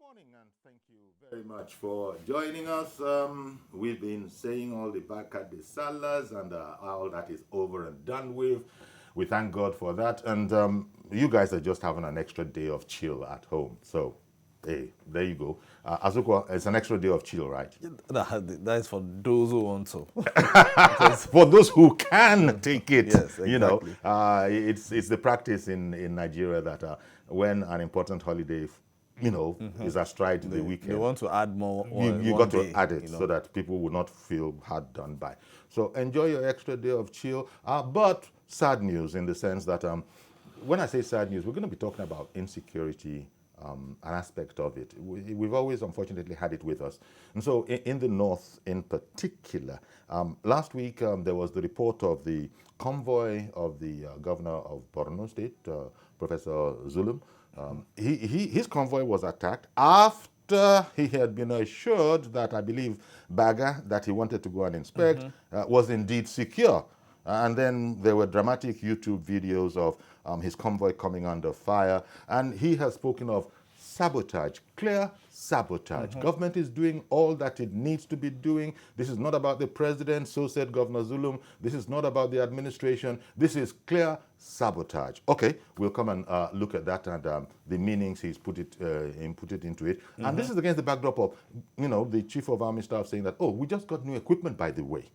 morning and thank you very much for joining us. We've been saying all the back at the salas and all that is over and done with. We thank God for that. And you guys are just having an extra day of chill at home. So, hey, there you go. Azuko, it's an extra day of chill, right? That is for those who want to. For those who can take it, Yes, exactly. you know, it's the practice in Nigeria that when an important holiday is astride the weekend. They want to add more. You one got to day, add it so that people will not feel hard done by. So enjoy your extra day of chill. But sad news in the sense that when I say sad news, we're going to be talking about insecurity, an aspect of it. We've always, unfortunately, had it with us. And so in the north in particular, last week there was the report of the convoy of the governor of Borno State, Professor Zulum. His convoy was attacked after he had been assured that, I believe, Baga, that he wanted to go and inspect, was indeed secure. And then there were dramatic YouTube videos of his convoy coming under fire. And he has spoken of sabotage, clear sabotage. Government is doing all that it needs to be doing. This is not about the president, so said Governor Zulum. This is not about the administration. This is clear sabotage. Okay, we'll come and look at that and the meanings he's put it into it. And this is against the backdrop of, the chief of army staff saying that, oh, we just got new equipment, by the way.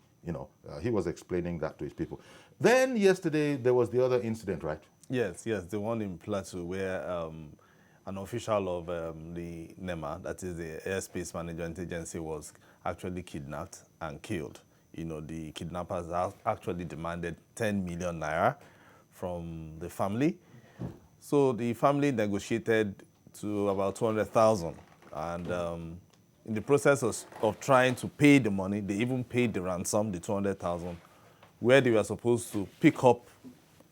He was explaining that to his people. Then yesterday, there was the other incident, right? Yes, the one in Plateau where an official of the NEMA, that is the Airspace Management Agency, was actually kidnapped and killed. The kidnappers actually demanded 10 million naira from the family. So the family negotiated to about 200,000. And in the process of trying to pay the money, they even paid the ransom, the 200,000, where they were supposed to pick up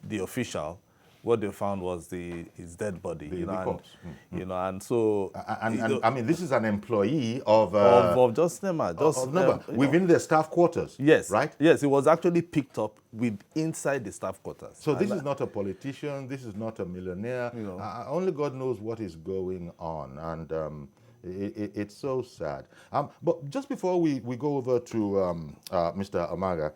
the official. What they found was his dead body, The corpse. and so I mean, this is an employee of just NEMA, within the staff quarters. Yes, right. Yes, it was actually picked up inside the staff quarters. So this is not a politician. This is not a millionaire. Only God knows what is going on, and it's so sad. But just before we go over to Mr. Amaga,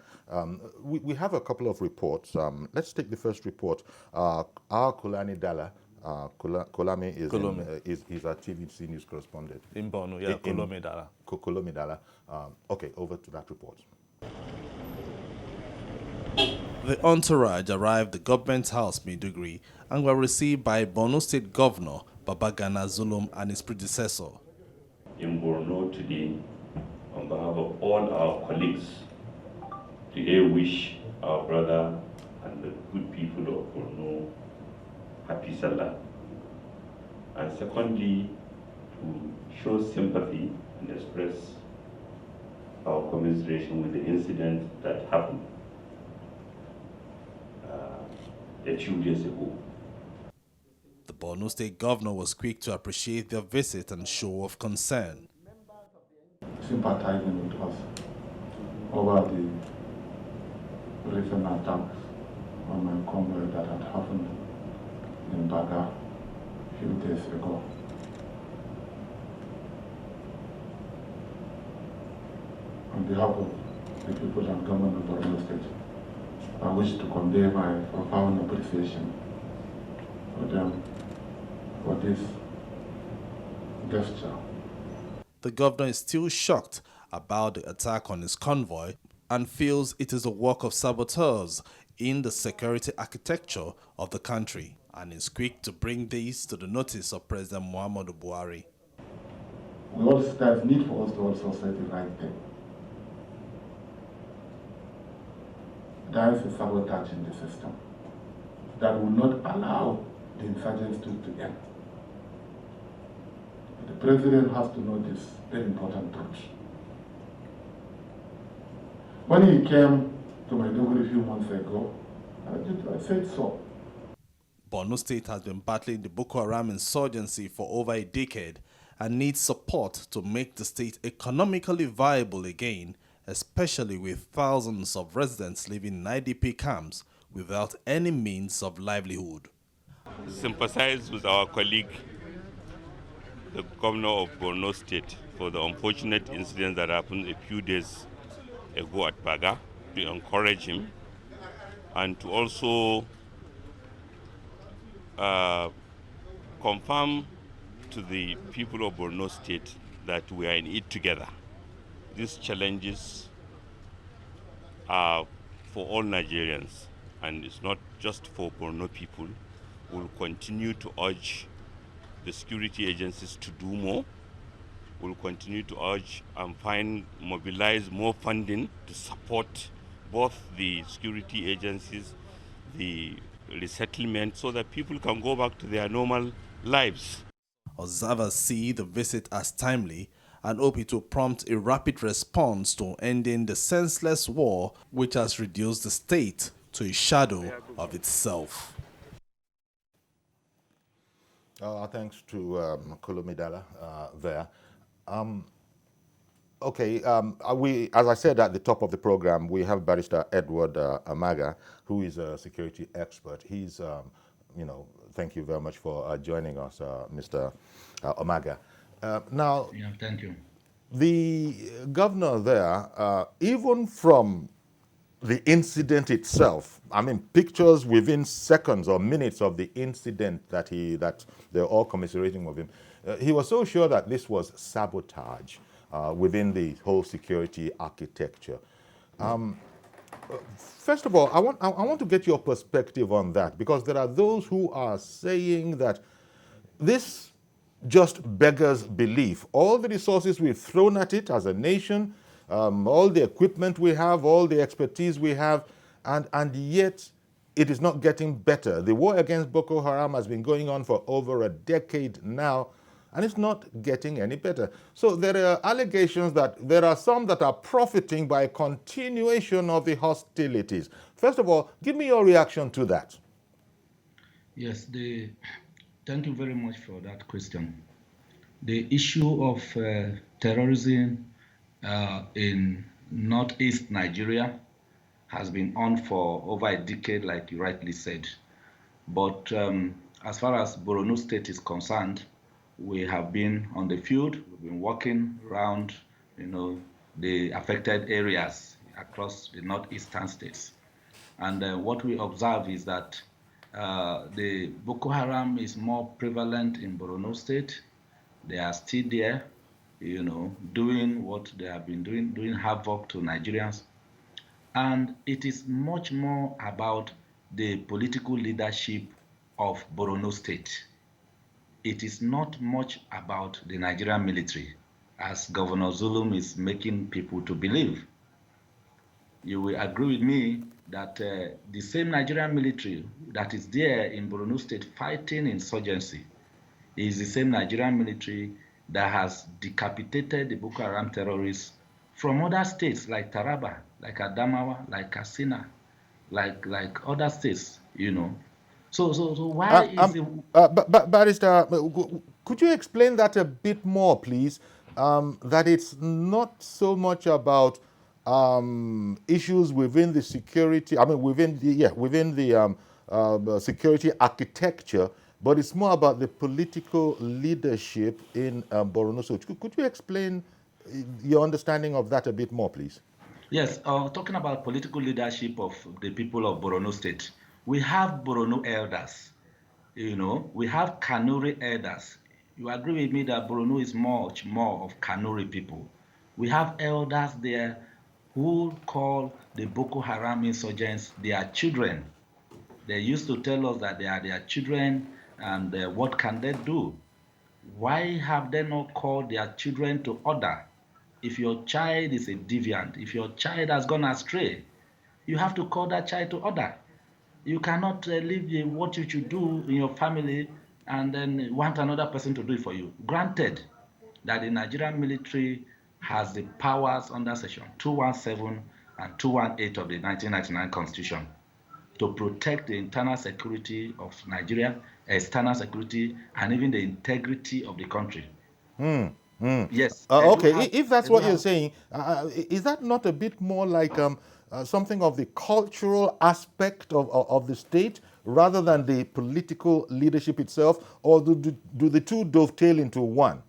we have a couple of reports. Let's take the first report. Our Kulani Dala, Kolami is our TVC news correspondent. In Borno, yeah, Kolami Dala. Kolami Dala. Okay, over to that report. The entourage arrived at the government house, Maiduguri, and were received by Borno State Governor Babagana Zulum and his predecessor. In Borno today, on behalf of all our colleagues, today wish our brother and the good people of Borno happy Salah. And secondly, to show sympathy and express our commiseration with the incident that happened a few days ago. The Borno State Governor was quick to appreciate their visit and show of concern. Sympathizing with us over the recent attacks on my convoy that had happened in Baga a few days ago. On behalf of the people and government of Borno State, I wish to convey my profound appreciation for them for this gesture. The governor is still shocked about the attack on his convoy and feels it is a work of saboteurs in the security architecture of the country, and is quick to bring this to the notice of President Muhammadu Buhari. There's need for us to also say the right thing. There is a sabotage in the system that will not allow the insurgents to end. The president has to know this very important truth. When he came to Maiduguri a few months ago, I said so. Borno State has been battling the Boko Haram insurgency for over a decade and needs support to make the state economically viable again, especially with thousands of residents living in IDP camps without any means of livelihood. Sympathize with our colleague the governor of Borno State for the unfortunate incident that happened a few days ago at Baga, to encourage him and to also confirm to the people of Borno State that we are in it together. These challenges are for all Nigerians, and it's not just for Borno people. We'll continue to urge the security agencies to do more. We'll continue to urge and mobilize more funding to support both the security agencies, the resettlement, so that people can go back to their normal lives. Observers see the visit as timely and hope it will prompt a rapid response to ending the senseless war which has reduced the state to a shadow of itself. Thanks to Kolomidala there. As I said at the top of the program, we have Barrister Edward Amaga, who is a security expert. He's, thank you very much for joining us, Mr. Amaga. Thank you. The governor there, even from the incident itself, I mean, pictures within seconds or minutes of the incident that they're all commiserating with him, he was so sure that this was sabotage within the whole security architecture. First of all, I want to get your perspective on that, because there are those who are saying that this just beggars belief. All the resources we've thrown at it as a nation, all the equipment we have, all the expertise we have, and yet it is not getting better. The war against Boko Haram has been going on for over a decade now, and it's not getting any better. So there are allegations that there are some that are profiting by a continuation of the hostilities. First of all, give me your reaction to that. Yes, thank you very much for that question. The issue of terrorism in northeast Nigeria has been on for over a decade, like you rightly said. But as far as Borno State is concerned, we have been on the field. We've been walking around, the affected areas across the northeastern states. And what we observe is that the Boko Haram is more prevalent in Borno State. They are still there, doing what they have been doing havoc to Nigerians. And it is much more about the political leadership of Borno State. It is not much about the Nigerian military, as Governor Zulum is making people to believe. You will agree with me that the same Nigerian military that is there in Borno State fighting insurgency is the same Nigerian military that has decapitated the Boko Haram terrorists from other states like Taraba, like Adamawa, like Katsina, like other states, So why is it... Barrister, could you explain that a bit more, please? That it's not so much about issues within the security, within the security architecture, but it's more about the political leadership in Borno. So could you explain your understanding of that a bit more, please? Yes, talking about political leadership of the people of Borno State, we have Borno elders, we have Kanuri elders. You agree with me that Borno is much more of Kanuri people. We have elders there who call the Boko Haram insurgents their children. They used to tell us that they are their children and what can they do? Why have they not called their children to order? If your child is a deviant, if your child has gone astray, you have to call that child to order. You cannot leave what you should do in your family and then want another person to do it for you. Granted that the Nigerian military has the powers under section 217 and 218 of the 1999 Constitution to protect the internal security of Nigeria, external security, and even the integrity of the country. Yes. Okay, if that's what you're saying, is that not a bit more like something of the cultural aspect of the state, rather than the political leadership itself, or do the two dovetail into one?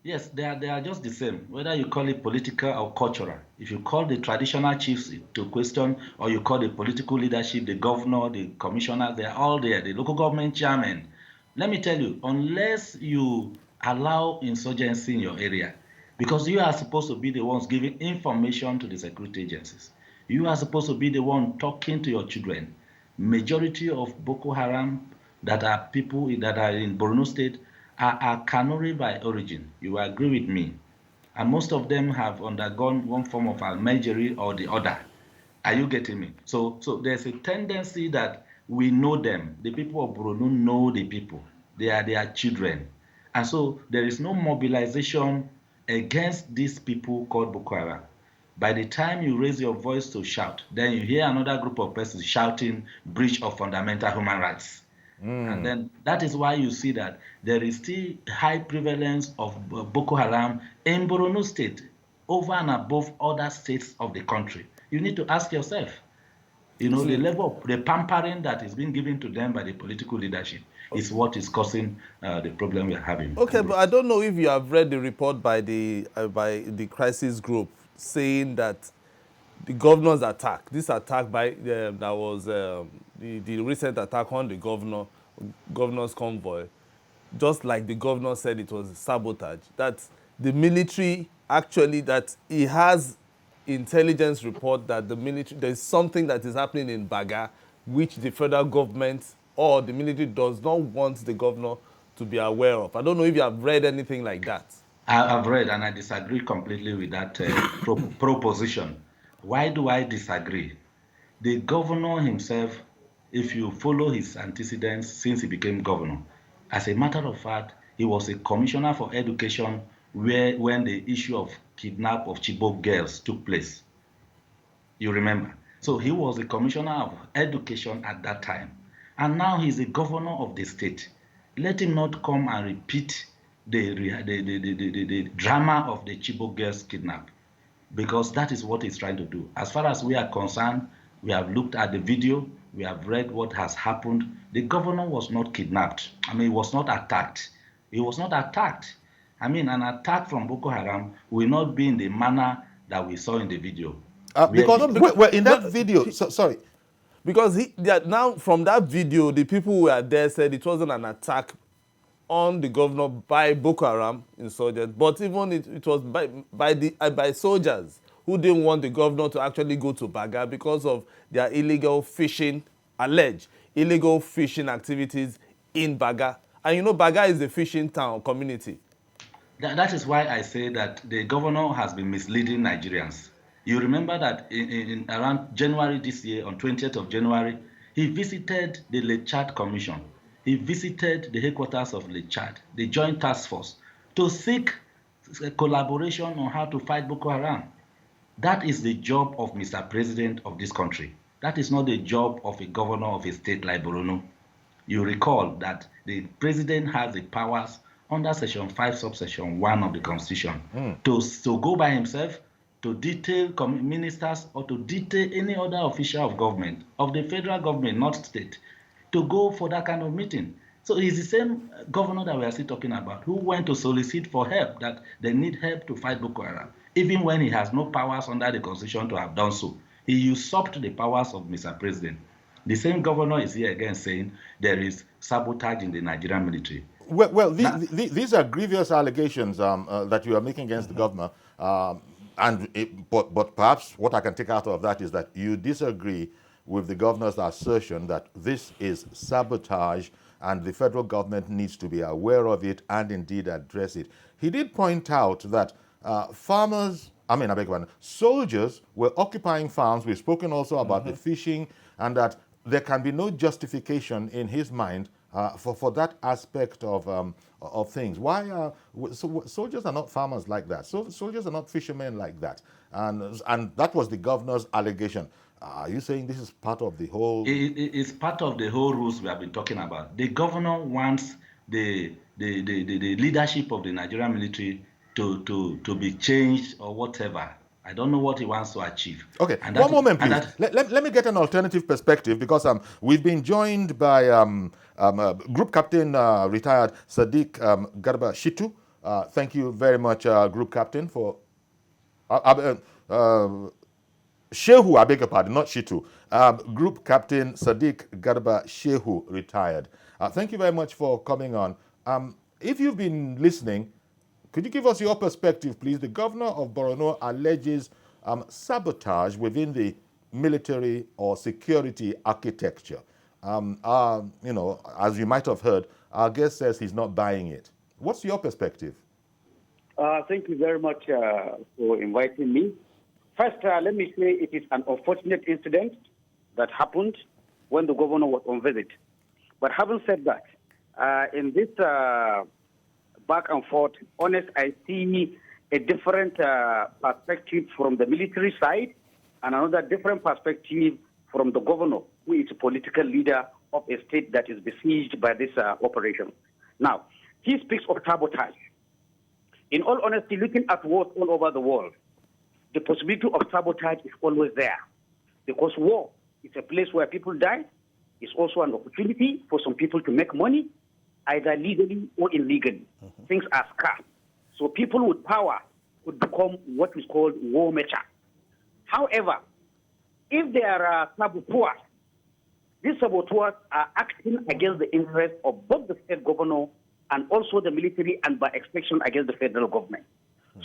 Yes, they are just the same, whether you call it political or cultural. If you call the traditional chiefs to question, or you call the political leadership, the governor, the commissioner, they are all there, the local government chairman. Let me tell you, unless you allow insurgency in your area, because you are supposed to be the ones giving information to the security agencies, you are supposed to be the one talking to your children. Majority of Boko Haram that are people that are in Borno State are Kanuri by origin. You agree with me? And most of them have undergone one form of Almajiri or the other. Are you getting me? So there's a tendency that we know them. The people of Borno know the people. They are their children. And so there is no mobilization against these people called Boko Haram. By the time you raise your voice to shout, then you hear another group of persons shouting breach of fundamental human rights. And then that is why you see that there is still high prevalence of Boko Haram in Borno State over and above other states of the country. You need to ask yourself, the level of the pampering that is being given to them by the political leadership is what is causing the problem we are having. Okay, but I don't know if you have read the report by the crisis group saying that the governor's attack, this attack by that was the recent attack on the governor's convoy, just like the governor said, it was sabotage. That the military actually, that he has intelligence report that the military, there's something that is happening in Baga which the federal government or the military does not want the governor to be aware of. I don't know if you have read anything like that. I've read, and I disagree completely with that proposition. Why do I disagree? The governor himself, if you follow his antecedents since he became governor, as a matter of fact, he was a commissioner for education when the issue of kidnap of Chibok girls took place. You remember? So he was the commissioner of education at that time. And now he's the governor of the state. Let him not come and repeat the drama of the Chibok girls kidnap, because that is what he's trying to do. As far as we are concerned, we have looked at the video, we have read what has happened. The governor was not kidnapped. I mean, he was not attacked. He was not attacked. I mean, an attack from Boko Haram will not be in the manner that we saw in the video. Because in that video, sorry. Because now from that video, the people who were there said it wasn't an attack on the governor by Boko Haram insurgents, but even it was by soldiers who didn't want the governor to actually go to Baga because of their illegal fishing, alleged illegal fishing activities in Baga. And you know, Baga is a fishing town community. That is why I say that the governor has been misleading Nigerians. You remember that in around January this year, on 20th of January, he visited the Lake Chad Commission. He visited the headquarters of Lake Chad, the Joint Task Force, to seek collaboration on how to fight Boko Haram. That is the job of Mr. President of this country. That is not the job of a governor of a state like Borno. You recall that the president has the powers under Section 5, Subsection 1 of the Constitution to go by himself, to detail ministers, or to detail any other official of government, of the federal government, not state, to go for that kind of meeting. So he's the same governor that we are still talking about, who went to solicit for help, that they need help to fight Boko Haram, even when he has no powers under the Constitution to have done so. He usurped the powers of Mr. President. The same governor is here again saying there is sabotage in the Nigerian military. Well, these are grievous allegations that you are making against the governor. But perhaps what I can take out of that is that you disagree with the governor's assertion that this is sabotage and the federal government needs to be aware of it and indeed address it. He did point out that soldiers were occupying farms. We've spoken also about the fishing, and that there can be no justification in his mind for that aspect of things. Why soldiers are not farmers like that? So soldiers are not fishermen like that, and that was the governor's allegation. Are you saying this is part of the whole? It's part of the whole rules we have been talking about. The governor wants the leadership of the Nigerian military to be changed or whatever. I don't know what he wants to achieve. Okay, And one moment, and please. Let me get an alternative perspective, because we've been joined by Group Captain retired Sadiq Garba Shitu. Thank you very much, Group Captain, for Shehu, I beg your pardon, not Shitu. Group Captain Sadiq Garba Shehu, retired. Thank you very much for coming on. If you've been listening, could you give us your perspective, please? The governor of Borno alleges sabotage within the military or security architecture. As you might have heard, our guest says he's not buying it. What's your perspective? Thank you very much for inviting me. First, let me say it is an unfortunate incident that happened when the governor was on visit. But having said that, in this back and forth, honest, I see a different perspective from the military side and another different perspective from the governor, who is a political leader of a state that is besieged by this operation. Now, he speaks of sabotage. In all honesty, looking at wars all over the world, the possibility of sabotage is always there. Because war is a place where people die. It's also an opportunity for some people to make money, either legally or illegally. Things are scarce. So people with power could become what is called war maker. However, if there are saboteurs, these saboteurs are acting against the interests of both the state governor and also the military, and by extension against the federal government.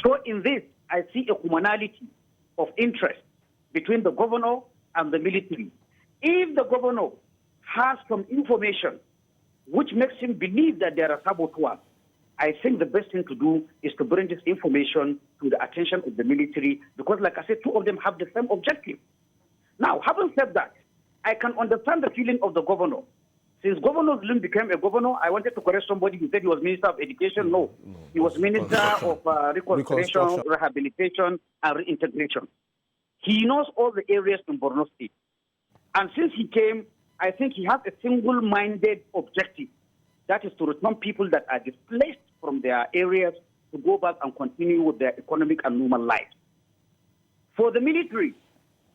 So in this, I see a commonality of interest between the governor and the military. If the governor has some information which makes him believe that there are saboteurs, I think the best thing to do is to bring this information to the attention of the military, because like I said, two of them have the same objective. Now, having said that, I can understand the feeling of the governor. Since Governor Zulum became a governor, I wanted to correct somebody who said he was Minister of Education. No, he was Minister of Reconstruction, Rehabilitation, and Reintegration. He knows all the areas in Borno State. And since he came, I think he has a single-minded objective. That is to return people that are displaced from their areas to go back and continue with their economic and normal life. For the military,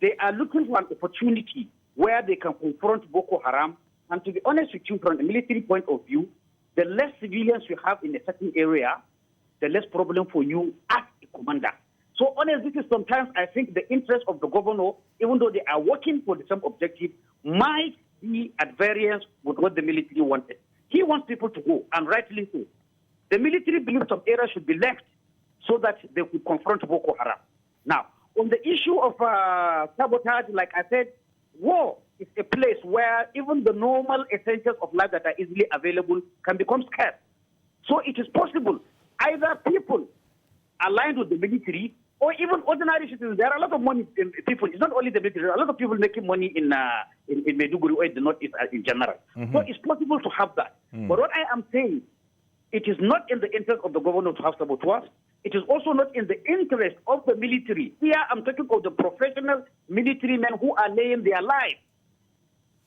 they are looking for an opportunity where they can confront Boko Haram. And to be honest with you, from a military point of view, the less civilians you have in a certain area, the less problem for you as a commander. So honestly, sometimes I think the interest of the governor, even though they are working for the same objective, might be at variance with what the military wanted. He wants people to go, and rightly so. The military believes some areas should be left so that they could confront Boko Haram. Now, on the issue of sabotage, like I said, war is a place where even the normal essentials of life that are easily available can become scarce. So it is possible either people aligned with the military or even ordinary citizens. There are a lot of money in people. It's not only the military. There are a lot of people making money in Maiduguri or in the Northeast in general. So it's possible to have that. But what I am saying, it is not in the interest of the governor to have saboteurs. It is also not in the interest of the military. Here I'm talking of the professional military men who are laying their lives.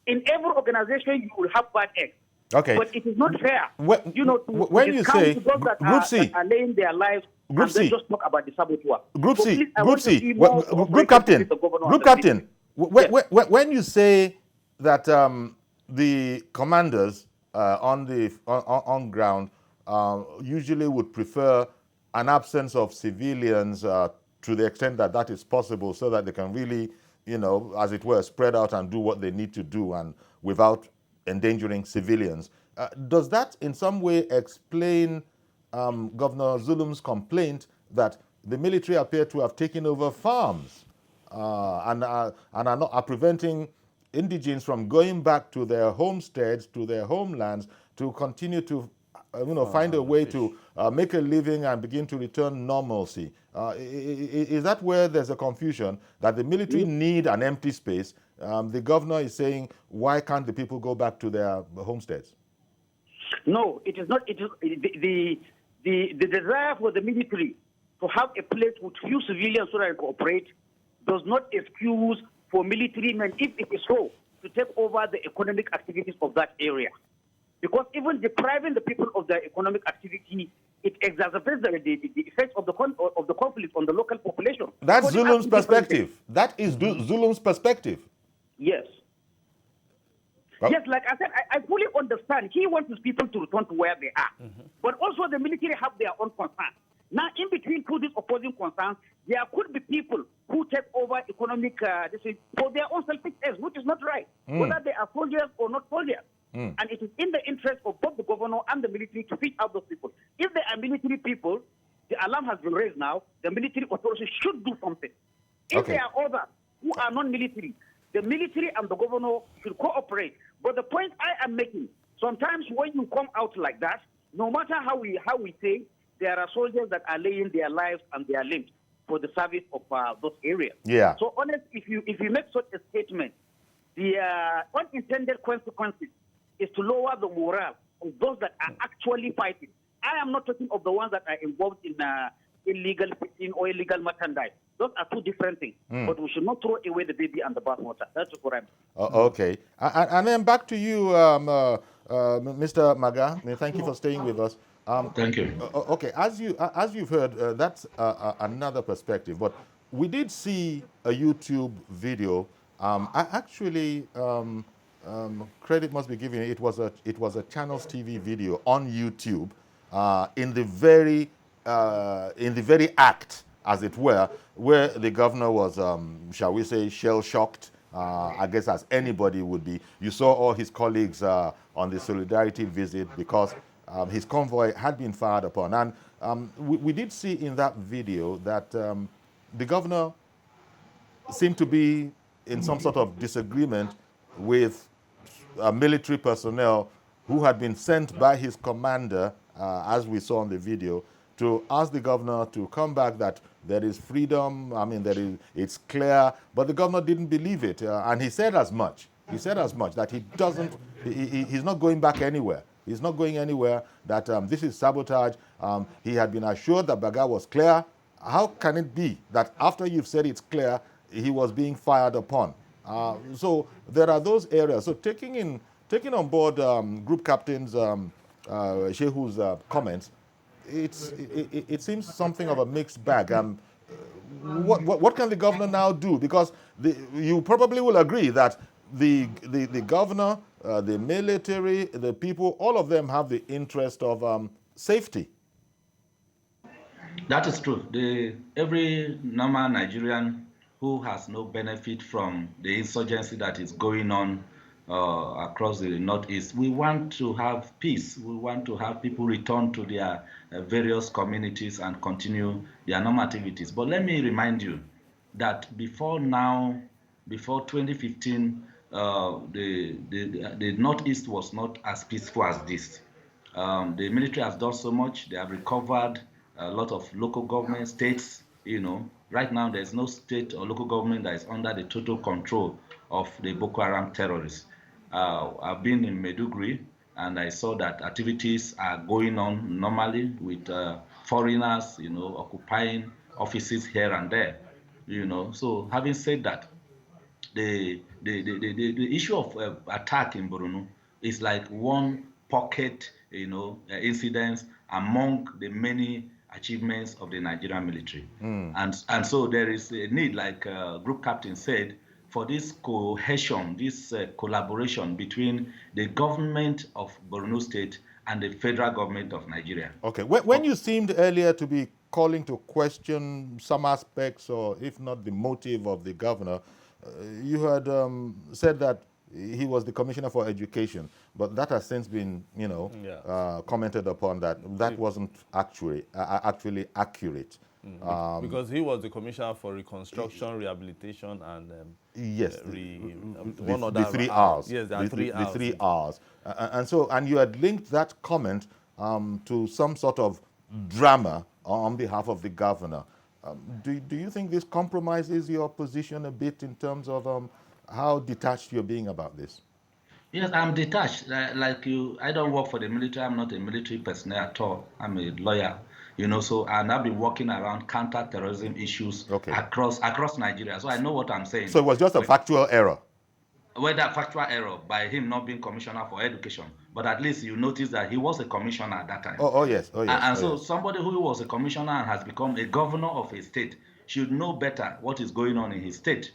In every organization, you will have bad eggs. Okay. But it is not fair, when you say Group C are laying their lives, Group and C, then just talk about the saboteur. Group So C, please, Group C, Group Captain, when you say that the commanders on ground usually would prefer an absence of civilians to the extent that that is possible, so that they can really, as it were, spread out and do what they need to do, and without endangering civilians. Does that in some way explain Governor Zulum's complaint that the military appear to have taken over farms and are preventing indigenes from going back to their homesteads, to their homelands, to continue to find a way to make a living and begin to return normalcy? Is that where there's a confusion, that the military need an empty space? The governor is saying, why can't the people go back to their homesteads? No, it is not. It is the desire for the military to have a place with few civilians so that they cooperate does not excuse for military men, if it is so, to take over the economic activities of that area. because even depriving the people of their economic activity, it exacerbates the effects of the conflict on the local population. That's So Zulum's perspective. That is Zulum's perspective. Yes. Well, yes, like I said, I fully understand. He wants his people to return to where they are. But also the military have their own concerns. Now, in between two these opposing concerns, there could be people who take over economic for their own selfish ends, which is not right, whether they are soldiers or not soldiers. And it is in the interest of both the governor and the military to fish out those people. If they are military people, the alarm has been raised now, the military authorities should do something. If there are others who are non-military, the military and the governor should cooperate. But the point I am making, sometimes when you come out like that, no matter how we say, there are soldiers that are laying their lives and their limbs for the service of those areas. Yeah. So honest, if you make such a statement, the unintended consequences is to lower the morale of those that are actually fighting. I am not talking of the ones that are involved in illegal fishing or illegal merchandise. Those are two different things. But we should not throw away the baby and the bathwater. That's what I'm saying. Okay. And then back to you, Mr. Maga. Thank you for staying with us. Thank you. Okay, as you've heard, that's another perspective. But we did see a YouTube video. Credit must be given. It was a Channels TV video on YouTube in the very act, as it were, where the governor was, shall we say, shell-shocked. I guess as anybody would be. You saw all his colleagues on the solidarity visit because his convoy had been fired upon. And we did see in that video that the governor seemed to be in some sort of disagreement with military personnel who had been sent by his commander, as we saw on the video, to ask the governor to come back, that there is freedom, it's clear, but the governor didn't believe it, and he said as much. He said as much, that he's not going back anywhere. He's not going anywhere, that this is sabotage. He had been assured that Baga was clear. How can it be that after you've said it's clear, he was being fired upon? So there are those areas. So taking on board Group Captain's Shehu's comments, it seems something of a mixed bag. What can the governor now do? Because you probably will agree that the governor, the military, the people, all of them have the interest of safety. That is true. Every normal Nigerian who has no benefit from the insurgency that is going on across the Northeast, we want to have peace. We want to have people return to their various communities and continue their normal activities. But let me remind you that before 2015, the Northeast was not as peaceful as this. The military has done so much. They have recovered a lot of local government, states. Right now there's no state or local government that is under the total control of the Boko Haram terrorists. I've been in Maiduguri, and I saw that activities are going on normally with foreigners, occupying offices here and there. So having said that, the issue of attack in Borno is like one pocket, incidents among the many achievements of the Nigerian military. And so there is a need, like Group Captain said, for this cohesion, this collaboration between the government of Borno State and the federal government of Nigeria. Okay, when you seemed earlier to be calling to question some aspects, or if not the motive of the governor, you had said that he was the Commissioner for Education, but that has since been, commented upon that wasn't actually accurate. Because he was the Commissioner for Reconstruction, Rehabilitation, and yes, the 3 R's. Yes, there are 3 R's. The 3 R's. And you had linked that comment to some sort of drama on behalf of the governor. Do you think this compromises your position a bit in terms of how detached you're being about this? Yes, I'm detached. Like you, I don't work for the military. I'm not a military personnel at all. I'm a lawyer, and I've been working around counter-terrorism issues across Nigeria. So I know what I'm saying. So it was just a factual error? Whether factual error by him not being Commissioner for Education. but at least you notice that he was a commissioner at that time. Oh yes, oh yes. And oh, so yes. somebody who was a commissioner and has become a governor of a state should know better what is going on in his state.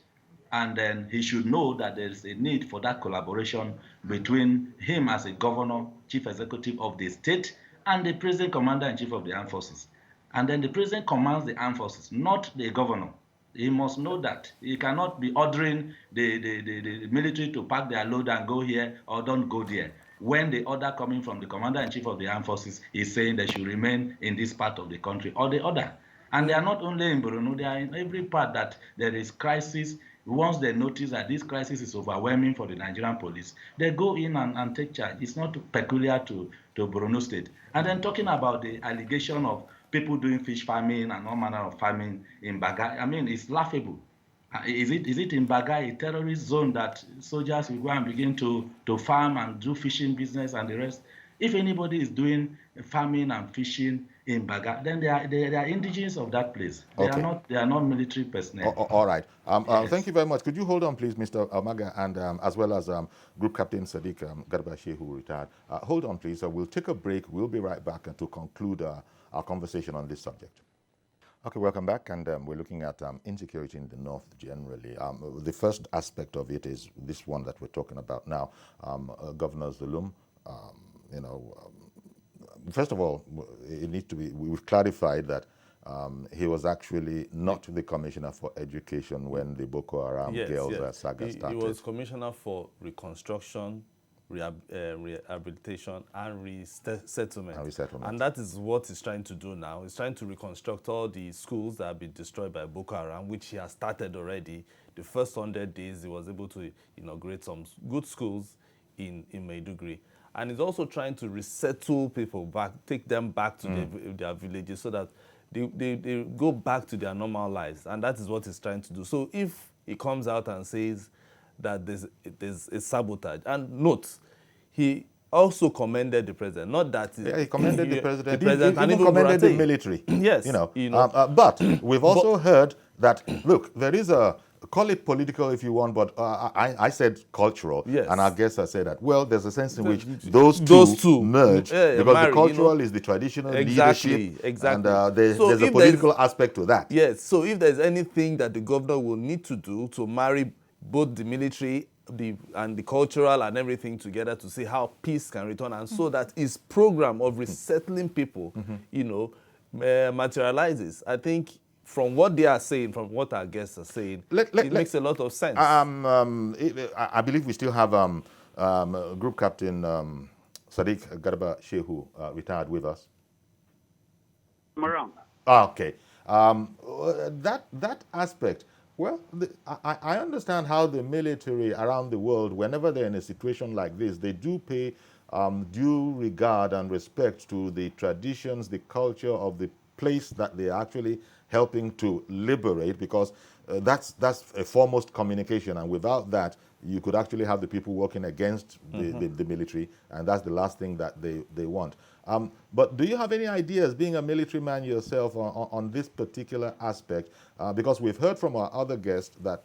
And then he should know that there is a need for that collaboration between him as a governor, chief executive of the state, and the president commander-in-chief of the armed forces. And then the president commands the armed forces, not the governor. He must know that. He cannot be ordering the military to pack their load and go here or don't go there, when the order coming from the commander-in-chief of the armed forces is saying they should remain in this part of the country or the other. And they are not only in Borno, they are in every part that there is crisis. Once they notice that this crisis is overwhelming for the Nigerian police, they go in and take charge. It's not peculiar to Borno State. And then talking about the allegation of people doing fish farming and all manner of farming in Baga, I mean, it's laughable. Is it in Baga, a terrorist zone, that soldiers will go and begin to farm and do fishing business and the rest? If anybody is doing farming and fishing in Baga, then they are indigenous of that place. They are not military personnel. All right. Yes. Thank you very much. Could you hold on, please, Mr. Amaga, and as well as Group Captain Sadiq Garba Shehu, retired. Hold on, please. We'll take a break. We'll be right back to conclude our conversation on this subject. Okay, welcome back, and we're looking at insecurity in the North generally. The first aspect of it is this one that we're talking about now. Governor Zulum, first of all, it needs to be, we've clarified that he was actually not the commissioner for education when the Boko Haram girls saga started. He was commissioner for reconstruction, rehabilitation, and resettlement. And that is what he's trying to do now. He's trying to reconstruct all the schools that have been destroyed by Boko Haram, which he has started already. The first 100 days, he was able to inaugurate some good schools in Maiduguri. And he's also trying to resettle people back, take them back to their villages so that they go back to their normal lives. And that is what he's trying to do. So if he comes out and says that there's a sabotage, and note, he also commended the president. Not that he commended the president. He even commended the military. Yes, but we've also heard that, look, there is a, call it political if you want, but I said cultural, and our guests have said that, well, there's a sense in which those two merge, because the cultural is the traditional leadership, and there's a political aspect to that. Yes, so if there's anything that the governor will need to do to marry both the military and the cultural and everything together to see how peace can return, and so that his program of resettling people, materializes. I think from what they are saying, from what our guests are saying, it makes a lot of sense. I believe we still have Group Captain Sadiq Garba Shehu retired with us. I'm around. Okay. That aspect, well, I understand how the military around the world, whenever they're in a situation like this, they do pay due regard and respect to the traditions, the culture of the place that they're actually helping to liberate, because that's a foremost communication, and without that, you could actually have the people working against the military, and that's the last thing that they want. But do you have any ideas, being a military man yourself, on this particular aspect? Because we've heard from our other guests that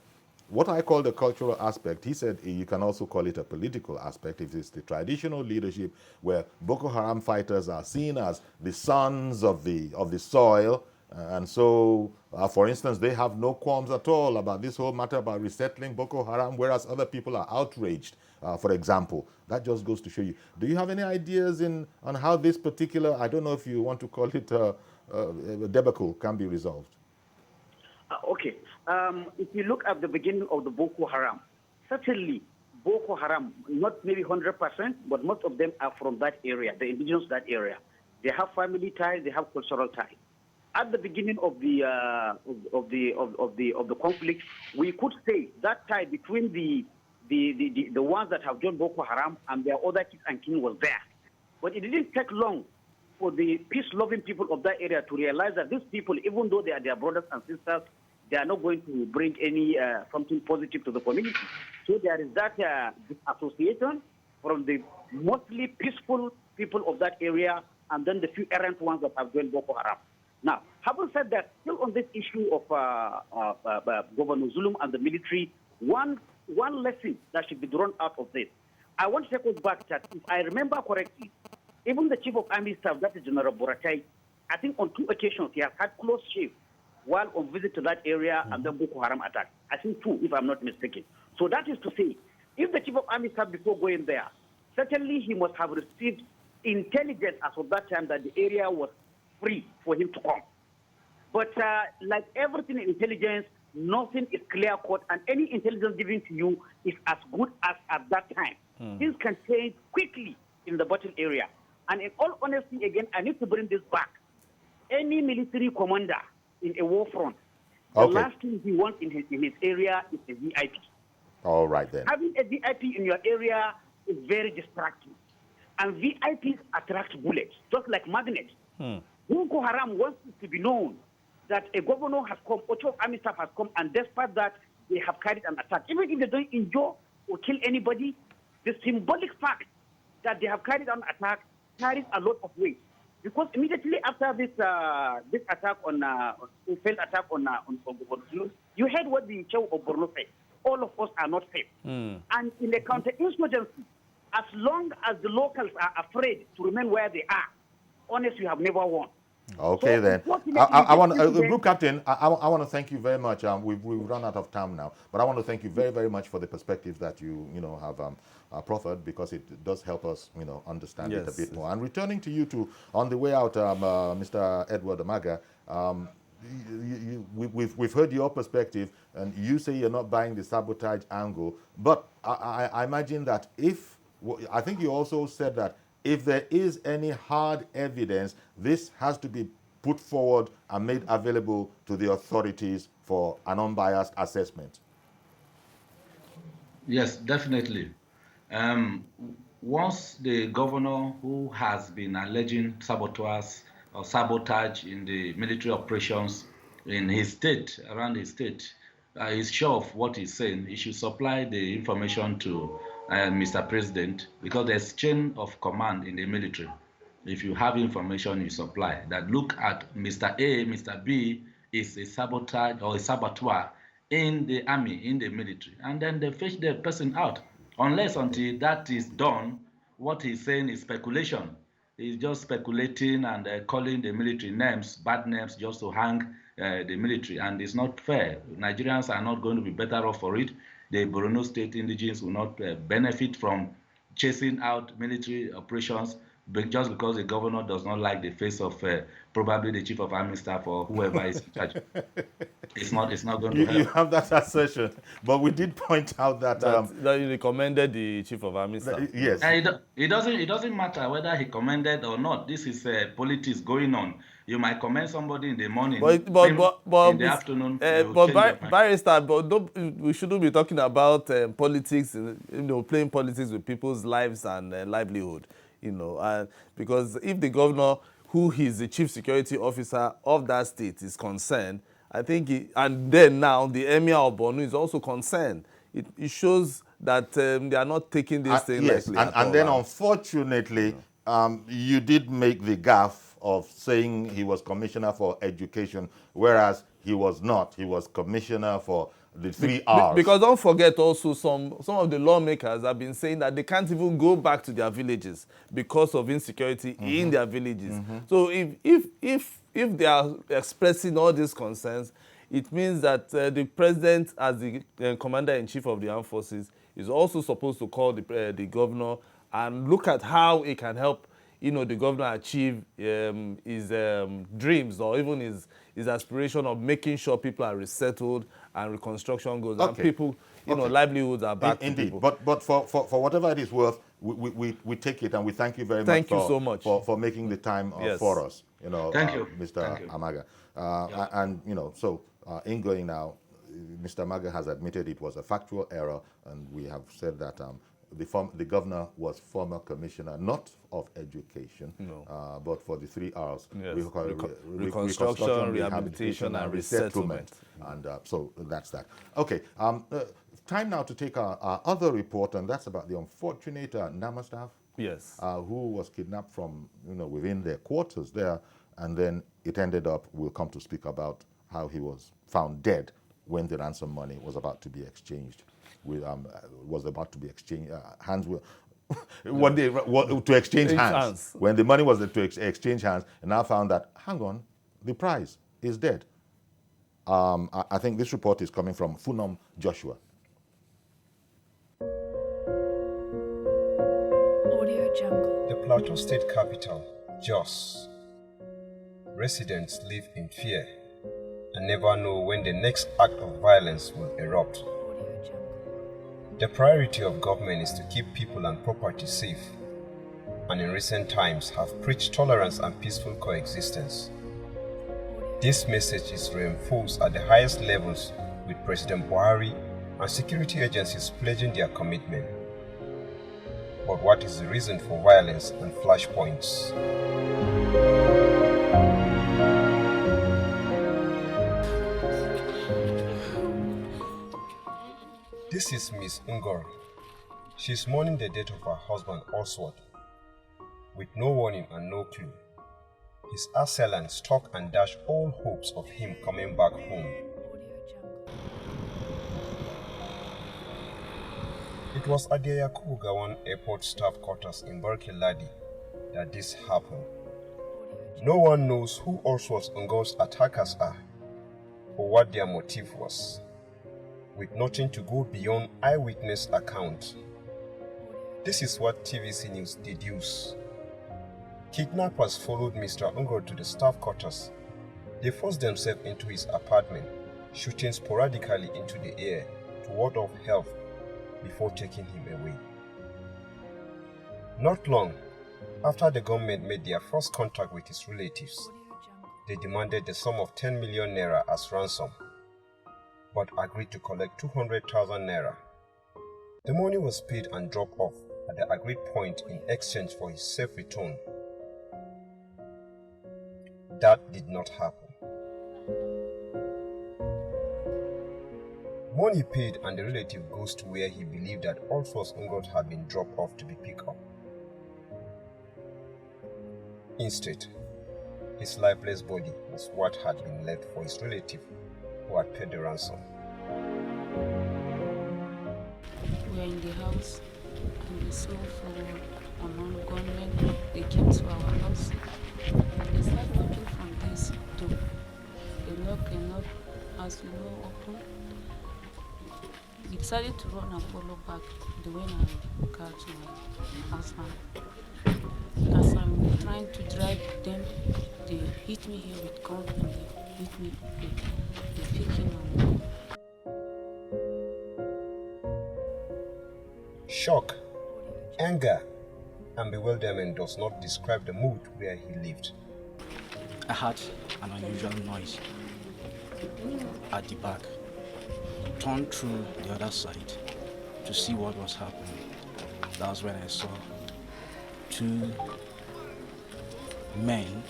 what I call the cultural aspect, he said you can also call it a political aspect. If it's the traditional leadership where Boko Haram fighters are seen as the sons of the soil, and so, for instance, they have no qualms at all about this whole matter about resettling Boko Haram, whereas other people are outraged, for example. That just goes to show you. Do you have any ideas on how this particular, I don't know if you want to call it a debacle, can be resolved? Okay. If you look at the beginning of the Boko Haram, certainly Boko Haram, not maybe 100%, but most of them are from that area, the indigenous that area. They have family ties, they have cultural ties. At the beginning of the conflict, we could say that tie between the ones that have joined Boko Haram and their other kids and kin was there. But it didn't take long for the peace-loving people of that area to realize that these people, even though they are their brothers and sisters, they are not going to bring any something positive to the community. So there is that disassociation from the mostly peaceful people of that area and then the few errant ones that have joined Boko Haram. Now, having said that, still on this issue of Governor Zulum and the military, one lesson that should be drawn out of this. I want to take us back that if I remember correctly, even the Chief of Army Staff, that is General Boratai, I think on 2 occasions he has had close shave while on visit to that area and then Boko Haram attack. I think 2, if I'm not mistaken. So that is to say, if the Chief of Army Staff before going there, certainly he must have received intelligence as of that time that the area was free for him to come. But like everything in intelligence, nothing is clear-cut, and any intelligence given to you is as good as at that time. Things can change quickly in the battle area. And in all honesty, again, I need to bring this back. Any military commander in a war front, the last thing he wants in his area is a VIP. All right, then. Having a VIP in your area is very distracting. And VIPs attract bullets, just like magnets. Boko Haram wants it to be known that a governor has come, or Chief of Army Staff has come, and despite that, they have carried an attack. Even if they don't injure or kill anybody, the symbolic fact that they have carried an attack carries a lot of weight. Because immediately after this attack on failed attack on Zulum, you heard what the Chief of Borno said. All of us are not safe. And in a counter-insurgency, as long as the locals are afraid to remain where they are, honestly, you have never won. Okay, so then. I want Group Captain, I want to thank you very much. We've run out of time now, but I want to thank you very, very much for the perspective that you have proffered, because it does help us understand it a bit more. And returning to you two on the way out, Mr. Edward Amaga, we've heard your perspective, and you say you're not buying the sabotage angle, but I imagine that I think you also said that if there is any hard evidence, this has to be put forward and made available to the authorities for an unbiased assessment. Yes, definitely. Once the governor who has been alleging sabotage in the military operations in his state, around his state, is sure of what he's saying, he should supply the information to Mr. President, because there's chain of command in the military. If you have information, you supply that. Look at Mr. A, Mr. B is a sabotage or a saboteur in the army, in the military, and then they fish the person out. Until that is done, what he's saying is speculation. He's just speculating and calling the military names, bad names, just to hang the military, and it's not fair. Nigerians are not going to be better off for it. The Borno State indigenes will not benefit from chasing out military operations just because the governor does not like the face of probably the Chief of Army Staff or whoever is in charge. It's not going to help. You have that assertion, but we did point out that you recommended the Chief of Army Staff. Yes. It doesn't matter whether he commended or not. This is politics going on. You might commend somebody in the morning, but in the afternoon. Barrister, we shouldn't be talking about politics, playing politics with people's lives and livelihood, because if the governor, who is the chief security officer of that state, is concerned, I think, and then now the Emir of Borno is also concerned. It shows that they are not taking this thing lightly. And then unfortunately, you did make the gaffe of saying he was commissioner for education, whereas he was not. He was commissioner for the 3 R's. Because don't forget also, some of the lawmakers have been saying that they can't even go back to their villages because of insecurity in their villages. So if they are expressing all these concerns, it means that the president, as the commander-in-chief of the armed forces, is also supposed to call the governor and look at how he can help the governor achieve his dreams, or even his aspiration of making sure people are resettled and reconstruction goes, and people, livelihoods are back to people. But for whatever it is worth, we take it, and we thank you very much. Thank you so much for making the time for us. Thank you, Mr. Amaga. And in going now, Mr. Amaga has admitted it was a factual error, and we have said that the governor was former commissioner, not of education, but for the 3 R's. Yes. Reconstruction, rehabilitation, and resettlement. And so that's that. Okay, time now to take our other report, and that's about the unfortunate Nama staff. Yes. Who was kidnapped from, within their quarters there, and then it ended up, we'll come to speak about how he was found dead when the ransom money was about to be exchanged. Hands were to exchange hands. When the money was to exchange hands, and now found that, hang on, the prize is dead. I think this report is coming from Funom Joshua. The Plateau State capital, Jos. Residents live in fear and never know when the next act of violence will erupt. The priority of government is to keep people and property safe, and in recent times have preached tolerance and peaceful coexistence. This message is reinforced at the highest levels with President Buhari and security agencies pledging their commitment. But what is the reason for violence and flashpoints? This is Miss Ungor. She is mourning the death of her husband Oswald. With no warning and no clue, his assailants stalk and dash all hopes of him coming back home. It was at the Yakubu Gowon Airport staff quarters in Barkeladi that this happened. No one knows who Oswald Ngor's attackers are or what their motive was, with nothing to go beyond eyewitness account. This is what TVC News deduce. Kidnappers followed Mr. Ungor to the staff quarters. They forced themselves into his apartment, shooting sporadically into the air to ward off help before taking him away. Not long after the government made their first contact with his relatives, they demanded the sum of 10 million naira as ransom, but agreed to collect 200,000 naira. The money was paid and dropped off at the agreed point in exchange for his safe return. That did not happen. Money paid and the relative goes to where he believed that Oswald Ngor had been dropped off to be picked up. Instead, his lifeless body was what had been left for his relative who had paid the ransom. We were in the house and we saw for unknown gunmen. They came to our house. They started knocking from this door. They knocked as we were open. We decided to run and follow back the way I catch my husband. As I'm trying to drive them, they hit me here with gun and they hit me with picking on. Shock, anger, and bewilderment does not describe the mood where he lived. I heard an unusual noise at the back. Turned through the other side to see what was happening. That was when I saw two men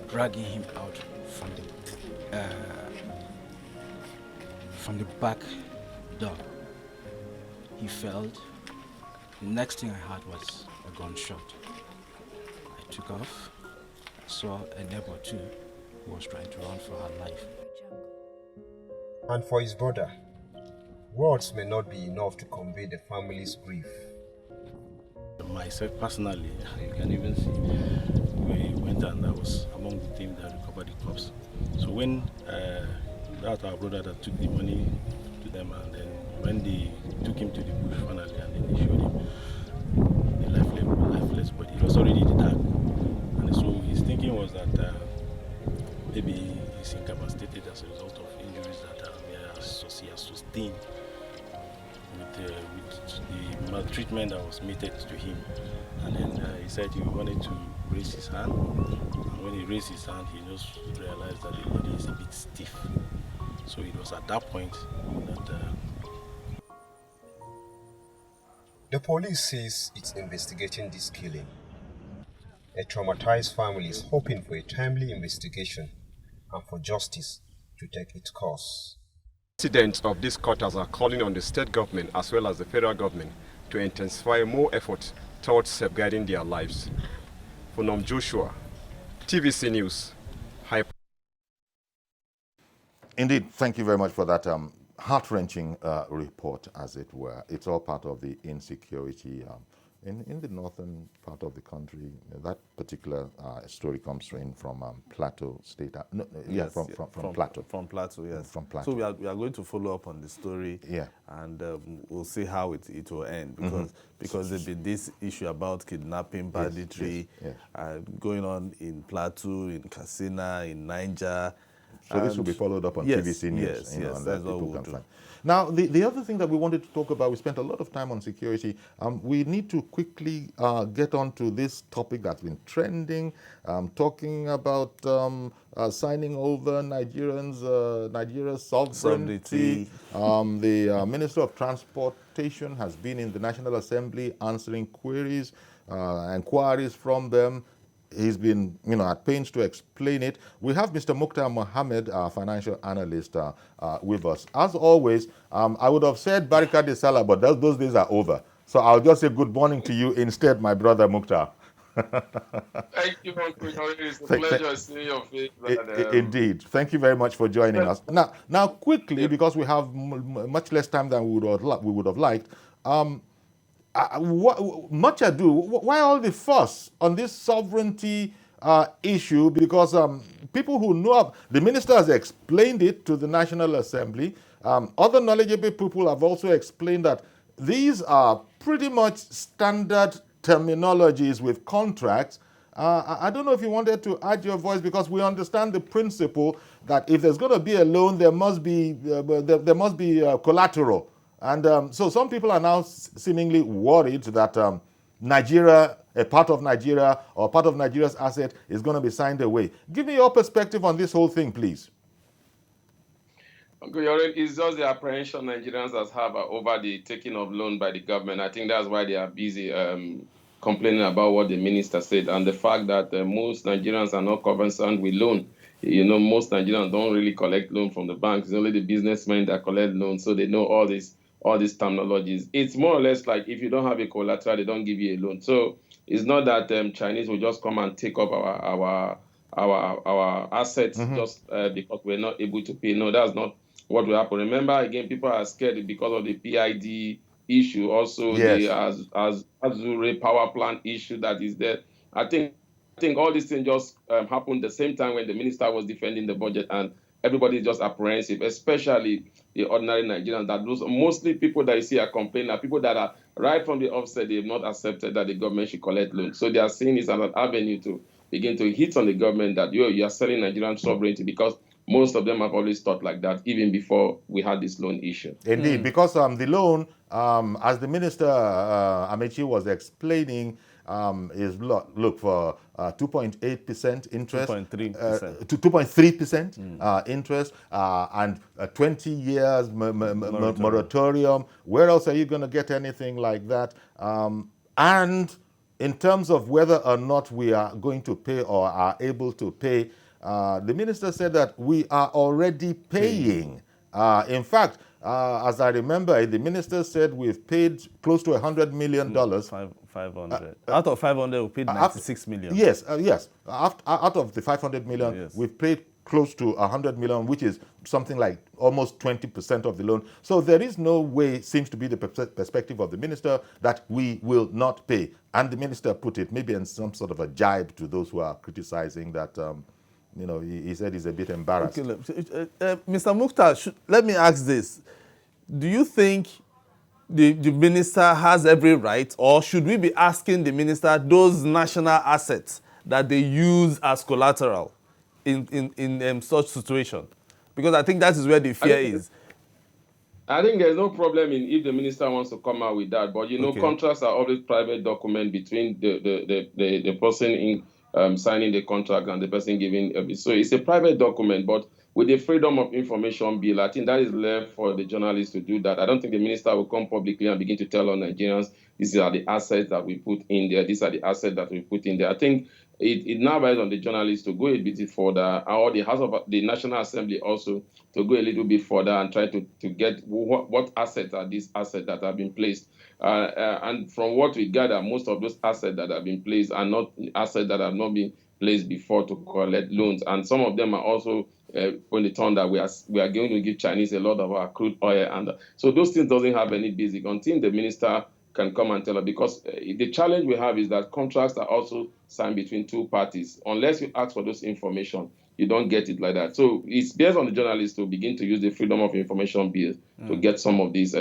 dragging him out from the back door. He fell. The next thing I heard was a gunshot. I took off. I saw a neighbor too who was trying to run for her life. And for his brother, words may not be enough to convey the family's grief. Myself personally, you can even see, we went and I was among the team that recovered the corpse. So when that our brother that took the money to them, and then when they took him to the bush finally, and then they showed him the lifeless body, it was already in the dark. And so his thinking was that maybe he's incapacitated as a result of injuries that he has sustained with the maltreatment that was meted to him. And then he said he wanted to raise his hand, and when he raised his hand, he just realized that the body is a bit stiff. So it was at that point that the police says it's investigating this killing. A traumatized family is hoping for a timely investigation and for justice to take its course. Residents of these quarters are calling on the state government as well as the federal government to intensify more efforts towards safeguarding their lives. Funom Joshua, TVC News. Indeed, thank you very much for that heart-wrenching report, as it were. It's all part of the insecurity In the northern part of the country, that particular story comes in from Plateau State. No, no, yeah, Yes, from Plateau. From Plateau, yes. From Plateau. So we are going to follow up on the story, Yeah. and we'll see how it will end, because there's been this issue about kidnapping, banditry, yes. going on in Plateau, in Katsina, in Niger. So this will be followed up on Yes, TVC News. yes, You know, yes, and that's that what people we'll can do. find. Now, the other thing that we wanted to talk about, we spent a lot of time on security. We need to quickly get on to this topic that's been trending, talking about signing over Nigeria's sovereignty. The Minister of Transportation has been in the National Assembly answering inquiries from them. He's been, at pains to explain it. We have Mr. Mukhtar Mohammed, our financial analyst, with us. As always, I would have said Barika de Salah, but those days are over. So I'll just say good morning to you instead, my brother Mukhtar. Thank you, Uncle. It's a pleasure seeing your face. Indeed. Thank you very much for joining us. Now, quickly, because we have much less time than we would have liked, much ado, why all the fuss on this sovereignty issue? Because people who know, the minister has explained it to the National Assembly. Other knowledgeable people have also explained that these are pretty much standard terminologies with contracts. I don't know if you wanted to add your voice, because we understand the principle that if there's going to be a loan, there must be collateral. And so some people are now seemingly worried that Nigeria, a part of Nigeria or part of Nigeria's asset is going to be signed away. Give me your perspective on this whole thing, please. Uncle Yorin, it's just the apprehension Nigerians have over the taking of loan by the government. I think that's why they are busy complaining about what the minister said, and the fact that most Nigerians are not concerned with loan. Most Nigerians don't really collect loan from the banks. It's only the businessmen that collect loans, so they know all these terminologies. It's more or less like if you don't have a collateral, they don't give you a loan. So it's not that Chinese will just come and take up our assets just because we're not able to pay. No, that's not what will happen. Remember, again, people are scared because of the PID issue, also the Azure power plant issue that is there. I think all these things just happened the same time when the minister was defending the budget, and everybody is just apprehensive, especially the ordinary Nigerians. That those mostly people that you see are complaining are people that are right from the offset, they have not accepted that the government should collect loans. So they are seeing this as an avenue to begin to hit on the government that you are selling Nigerian sovereignty, because most of them have always thought like that, even before we had this loan issue. Indeed, because the loan, as the minister Amechi was explaining, is look for 2.8% interest, 2.3% interest, and 20 years moratorium. Where else are you going to get anything like that? And in terms of whether or not we are going to pay or are able to pay, the minister said that we are already paying. In fact, as I remember, the minister said we've paid close to $100 million. 500. Out of 500, we paid 96 million. Yes, yes. Out of the 500 million, yes, we've paid close to 100 million, which is something like almost 20% of the loan. So there is no way, seems to be the perspective of the minister, that we will not pay. And the minister put it maybe in some sort of a jibe to those who are criticizing that, he said he's a bit embarrassed. Okay, Mr. Mukhtar, let me ask this. Do you think the minister has every right, or should we be asking the minister those national assets that they use as collateral in such situation? Because I think that is where the fear is. I think there's no problem in if the minister wants to come out with that, but contracts are always private document between the person in signing the contract and the person giving so it's a private document, but with the Freedom of Information Bill, I think that is left for the journalists to do that. I don't think the minister will come publicly and begin to tell all Nigerians, these are the assets that we put in there, these are the assets that we put in there. I think it now relies on the journalists to go a bit further, or the House of the National Assembly also to go a little bit further and try to get what assets are these assets that have been placed. And from what we gather, most of those assets that have been placed are not assets that have not been placed before to collect loans. And some of them are also on the turn that we are going to give Chinese a lot of our crude oil. And so those things doesn't have any basic until the minister can come and tell us, because the challenge we have is that contracts are also signed between two parties. Unless you ask for those information, you don't get it like that. So it's based on the journalists to begin to use the Freedom of Information Bill to get some of these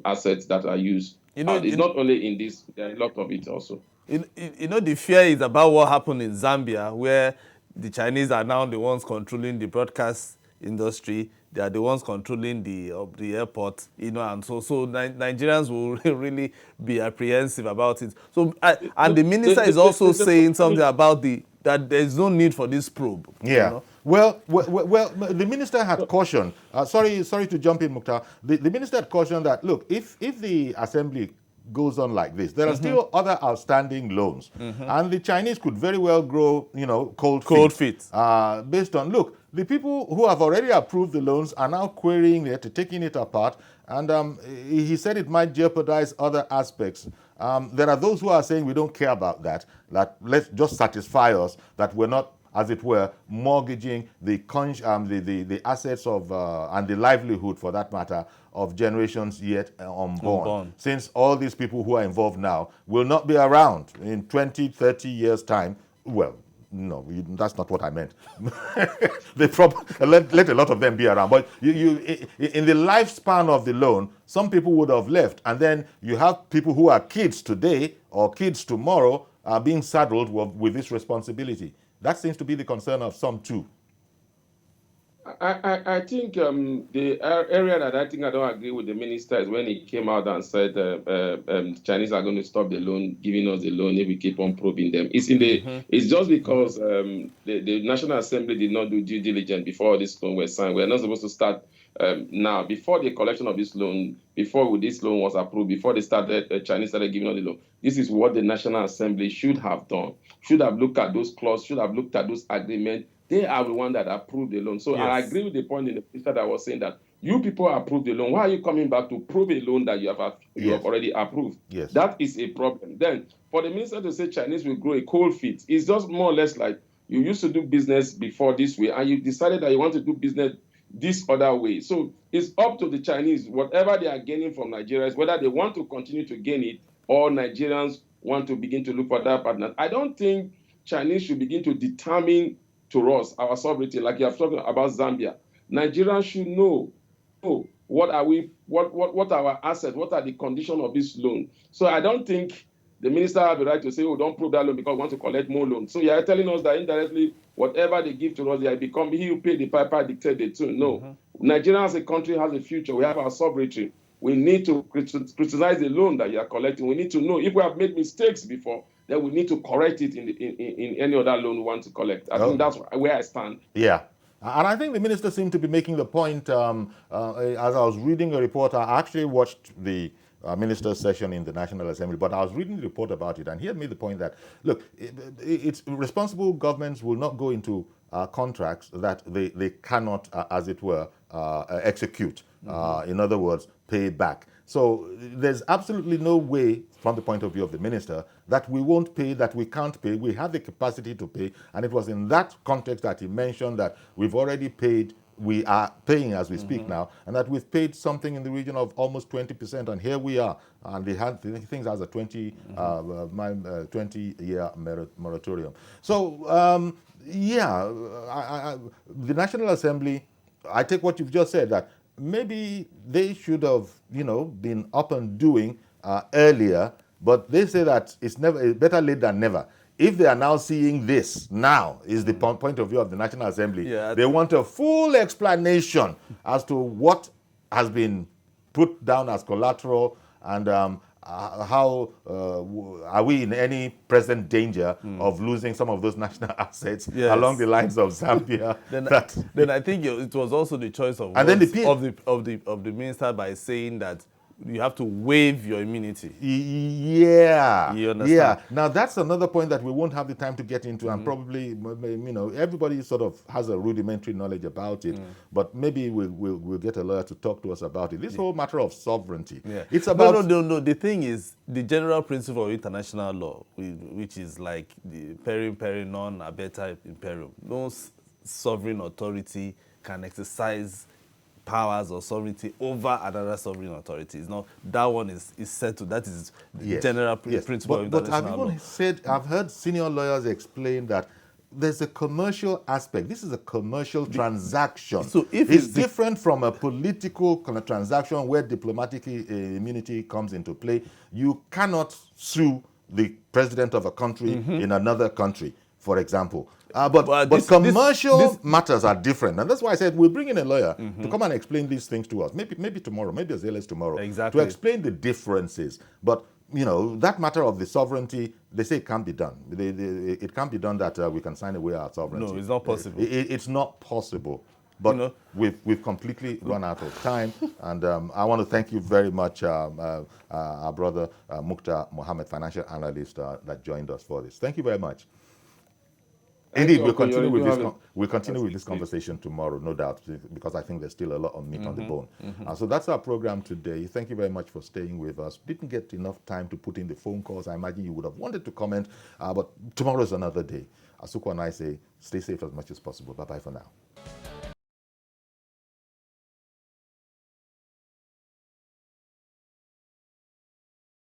assets that are used. It's not only in this, there are a lot of it also. The fear is about what happened in Zambia, where the Chinese are now the ones controlling the broadcast industry. They are the ones controlling the airport, and so Nigerians will really be apprehensive about it. So, and the minister is also saying something about that there is no need for this probe. Yeah. Well, the minister had cautioned. Sorry to jump in, Mukhtar. The minister had cautioned that, look, if the assembly goes on like this, there are still other outstanding loans, and the Chinese could very well grow, cold feet. Based on, look, the people who have already approved the loans are now querying it, taking it apart, and he said it might jeopardize other aspects. There are those who are saying we don't care about that let's just satisfy us that we're not, as it were, mortgaging the assets of and the livelihood, for that matter, of generations yet unborn. Since all these people who are involved now will not be around in 20, 30 years' time. Well, no, that's not what I meant. Let a lot of them be around. But in the lifespan of the loan, some people would have left. And then you have people who are kids today or kids tomorrow being saddled with this responsibility. That seems to be the concern of some too. I think the area that I think I don't agree with the minister is when he came out and said Chinese are going to stop the loan, giving us the loan if we keep on probing them. It's it's just because the National Assembly did not do due diligence before this loan was signed. We're not supposed to start now, before the collection of this loan, before this loan was approved, before Chinese started giving us the loan. This is what the National Assembly should have done. Should have looked at those clauses, should have looked at those agreements. They are the one that approved the loan. So yes. I agree with the point in the minister that was saying that you people approved the loan. Why are you coming back to prove a loan that you have already approved? Yes. That is a problem. Then for the minister to say Chinese will grow a cold feet, it's just more or less like you used to do business before this way and you decided that you want to do business this other way. So it's up to the Chinese, whatever they are gaining from Nigerians, whether they want to continue to gain it or Nigerians want to begin to look for that partner. I don't think Chinese should begin to determine to us our sovereignty, like you have talked about Zambia. Nigerians should know what are our assets, what are the conditions of this loan. So I don't think the minister has the right to say, oh, don't prove that loan because we want to collect more loans. So you are telling us that indirectly, whatever they give to us, he will pay the piper, dictate the tune. No. Nigeria as a country has a future. We have our sovereignty. We need to criticize the loan that you are collecting. We need to know if we have made mistakes before, then we need to correct it in any other loan we want to collect. I think that's where I stand. Yeah. And I think the minister seemed to be making the point, as I was reading a report, I actually watched the minister's session in the National Assembly, but I was reading the report about it, and he had made the point that, look, it's responsible governments will not go into contracts that they cannot, as it were, execute. In other words, pay back. So there's absolutely no way, from the point of view of the minister, that we won't pay, that we can't pay. We have the capacity to pay. And it was in that context that he mentioned that we've already paid, we are paying as we speak now, and that we've paid something in the region of almost 20%. And here we are. And they had things as a 20-year moratorium. So, the National Assembly, I take what you've just said, that maybe they should have, been up and doing earlier, but they say that it's better late than never. If they are now seeing this, now is the point of view of the National Assembly. Yeah, they want a full explanation as to what has been put down as collateral and how are we in any present danger of losing some of those national assets along the lines of Zambia. Then I think it was also the choice of the minister by saying that you have to waive your immunity. Yeah. You understand? Yeah. Now that's another point that we won't have the time to get into, and probably, everybody sort of has a rudimentary knowledge about it, but maybe we'll get a lawyer to talk to us about it. This whole matter of sovereignty. Yeah. It's about no. The thing is, the general principle of international law, which is like the peri non habeta imperium. No sovereign authority can exercise powers or sovereignty over another sovereign authority. It's not, that one is settled. That is the general principle of international law. But I've heard senior lawyers explain that there's a commercial aspect. This is a commercial transaction. So if it's different from a political kind of transaction where diplomatic immunity comes into play. You cannot sue the president of a country in another country, for example. But commercial matters are different. And that's why I said we'll bring in a lawyer to come and explain these things to us. Maybe tomorrow, maybe as early as tomorrow. Exactly. To explain the differences. But you know, that matter of the sovereignty, they say it can't be done. It can't be done that we can sign away our sovereignty. No, it's not possible. It's not possible. But you know, we've completely run out of time. And I want to thank you very much, our brother Mukhtar Mohammed, financial analyst that joined us for this. Thank you very much. Indeed, we'll continue with this conversation tomorrow, no doubt, because I think there's still a lot of meat on the bone. So that's our program today. Thank you very much for staying with us. Didn't get enough time to put in the phone calls. I imagine you would have wanted to comment, but tomorrow is another day. Asuku and I say, stay safe as much as possible. Bye-bye for now.